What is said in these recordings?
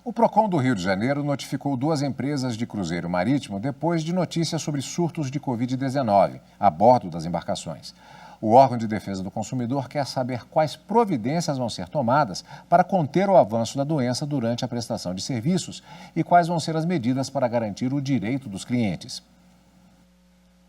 O Procon do Rio de Janeiro notificou 2 empresas de cruzeiro marítimo depois de notícias sobre surtos de Covid-19 a bordo das embarcações. O órgão de defesa do consumidor quer saber quais providências vão ser tomadas para conter o avanço da doença durante a prestação de serviços e quais vão ser as medidas para garantir o direito dos clientes.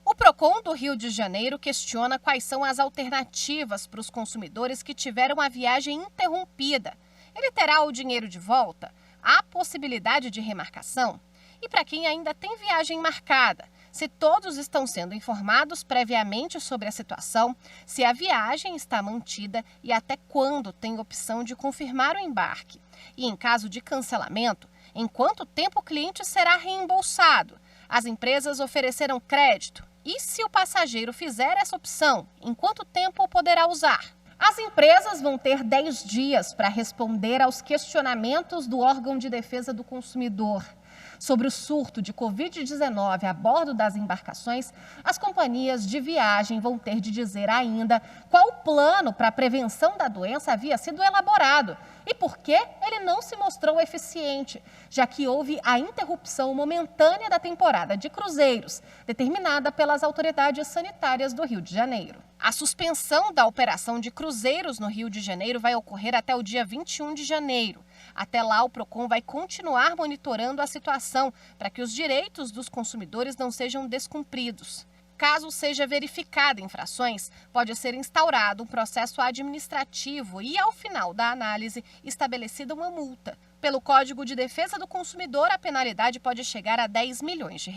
O Procon do Rio de Janeiro questiona quais são as alternativas para os consumidores que tiveram a viagem interrompida. Ele terá o dinheiro de volta? Há possibilidade de remarcação? E para quem ainda tem viagem marcada, se todos estão sendo informados previamente sobre a situação, se a viagem está mantida e até quando tem opção de confirmar o embarque. E em caso de cancelamento, em quanto tempo o cliente será reembolsado? As empresas ofereceram crédito? E se o passageiro fizer essa opção, em quanto tempo o poderá usar? As empresas vão ter 10 dias para responder aos questionamentos do órgão de defesa do consumidor. Sobre o surto de Covid-19 a bordo das embarcações, as companhias de viagem vão ter de dizer ainda qual plano para a prevenção da doença havia sido elaborado e por que ele não se mostrou eficiente, já que houve a interrupção momentânea da temporada de cruzeiros, determinada pelas autoridades sanitárias do Rio de Janeiro. A suspensão da operação de cruzeiros no Rio de Janeiro vai ocorrer até o dia 21 de janeiro. Até lá, o Procon vai continuar monitorando a situação para que os direitos dos consumidores não sejam descumpridos. Caso seja verificada infrações, pode ser instaurado um processo administrativo e, ao final da análise, estabelecida uma multa. Pelo Código de Defesa do Consumidor, a penalidade pode chegar a R$10 milhões.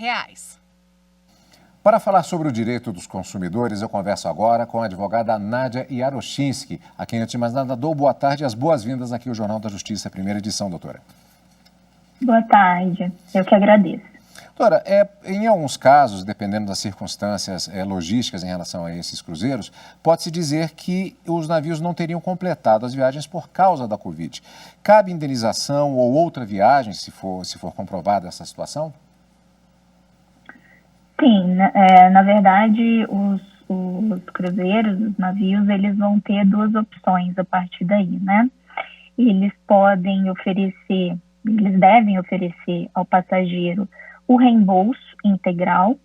Para falar sobre o direito dos consumidores, eu converso agora com a advogada Nádia Yaroshinsky, a quem, antes de mais nada, dou boa tarde e as boas-vindas aqui ao Jornal da Justiça, primeira edição, doutora. Boa tarde, eu que agradeço. Doutora, em alguns casos, dependendo das circunstâncias logísticas em relação a esses cruzeiros, pode-se dizer que os navios não teriam completado as viagens por causa da Covid. Cabe indenização ou outra viagem, se for comprovada essa situação? Sim, na verdade, os cruzeiros, os navios, eles vão ter 2 opções a partir daí, né? Eles devem oferecer ao passageiro o reembolso integral,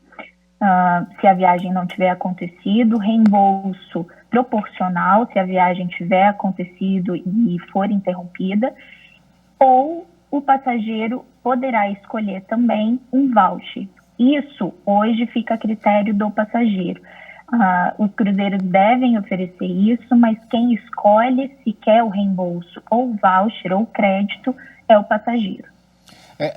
se a viagem não tiver acontecido, reembolso proporcional, se a viagem tiver acontecido e for interrompida, ou o passageiro poderá escolher também um voucher. Isso hoje fica a critério do passageiro. Os cruzeiros devem oferecer isso, mas quem escolhe se quer o reembolso ou voucher ou crédito é o passageiro.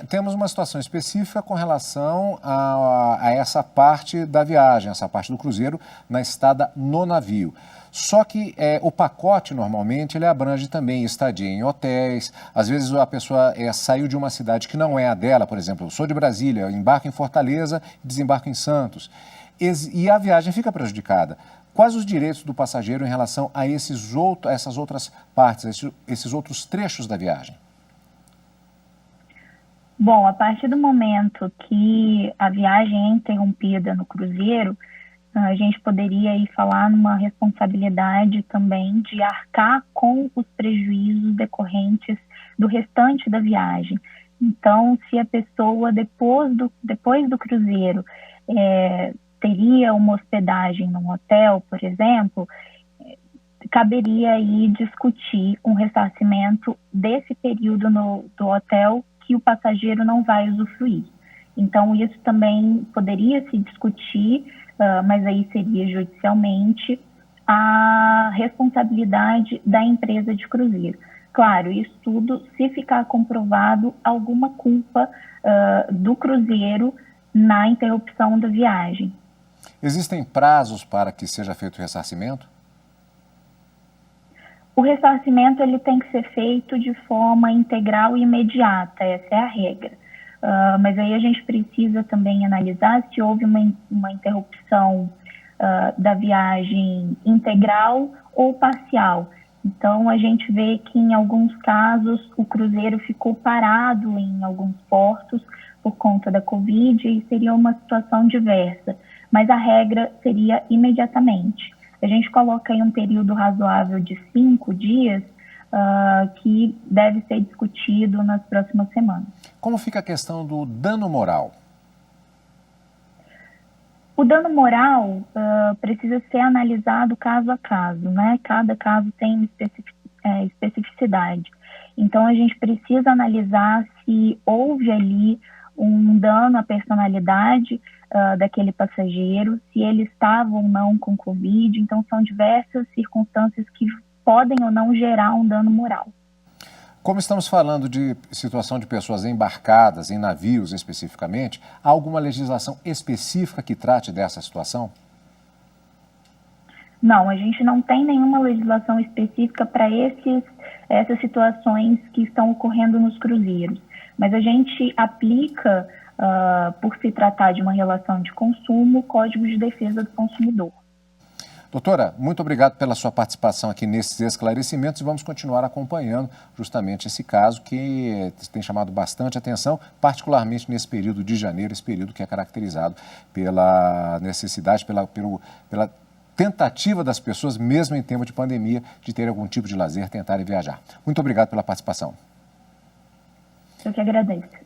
Temos uma situação específica com relação a essa parte da viagem, essa parte do cruzeiro na estada no navio. Só que o pacote, normalmente, ele abrange também estadia em hotéis. Às vezes a pessoa saiu de uma cidade que não é a dela, por exemplo, eu sou de Brasília, eu embarco em Fortaleza e desembarco em Santos. E a viagem fica prejudicada. Quais os direitos do passageiro em relação a essas outras partes, esses outros trechos da viagem? Bom, a partir do momento que a viagem é interrompida no cruzeiro, a gente poderia aí falar numa responsabilidade também de arcar com os prejuízos decorrentes do restante da viagem. Então, se a pessoa, depois do cruzeiro, teria uma hospedagem num hotel, por exemplo, caberia aí discutir um ressarcimento desse período do hotel que o passageiro não vai usufruir. Então, isso também poderia se discutir, mas aí seria judicialmente a responsabilidade da empresa de cruzeiro. Claro, isso tudo se ficar comprovado alguma culpa do cruzeiro na interrupção da viagem. Existem prazos para que seja feito o ressarcimento? O ressarcimento ele tem que ser feito de forma integral e imediata, essa é a regra. Mas aí a gente precisa também analisar se houve uma interrupção da viagem integral ou parcial. Então, a gente vê que em alguns casos o cruzeiro ficou parado em alguns portos por conta da Covid e seria uma situação diversa, mas a regra seria imediatamente. A gente coloca aí um período razoável de 5 dias, que deve ser discutido nas próximas semanas. Como fica a questão do dano moral? O dano moral precisa ser analisado caso a caso, né? Cada caso tem uma especificidade. Então, a gente precisa analisar se houve ali um dano à personalidade daquele passageiro, se ele estava ou não com Covid. Então, são diversas circunstâncias que podem ou não gerar um dano moral. Como estamos falando de situação de pessoas embarcadas em navios especificamente, há alguma legislação específica que trate dessa situação? Não, a gente não tem nenhuma legislação específica para essas situações que estão ocorrendo nos cruzeiros, mas a gente aplica, por se tratar de uma relação de consumo, o Código de Defesa do Consumidor. Doutora, muito obrigado pela sua participação aqui nesses esclarecimentos e vamos continuar acompanhando justamente esse caso que tem chamado bastante atenção, particularmente nesse período de janeiro, esse período que é caracterizado pela necessidade, pela tentativa das pessoas, mesmo em tempo de pandemia, de ter algum tipo de lazer, tentarem viajar. Muito obrigado pela participação. Eu que agradeço.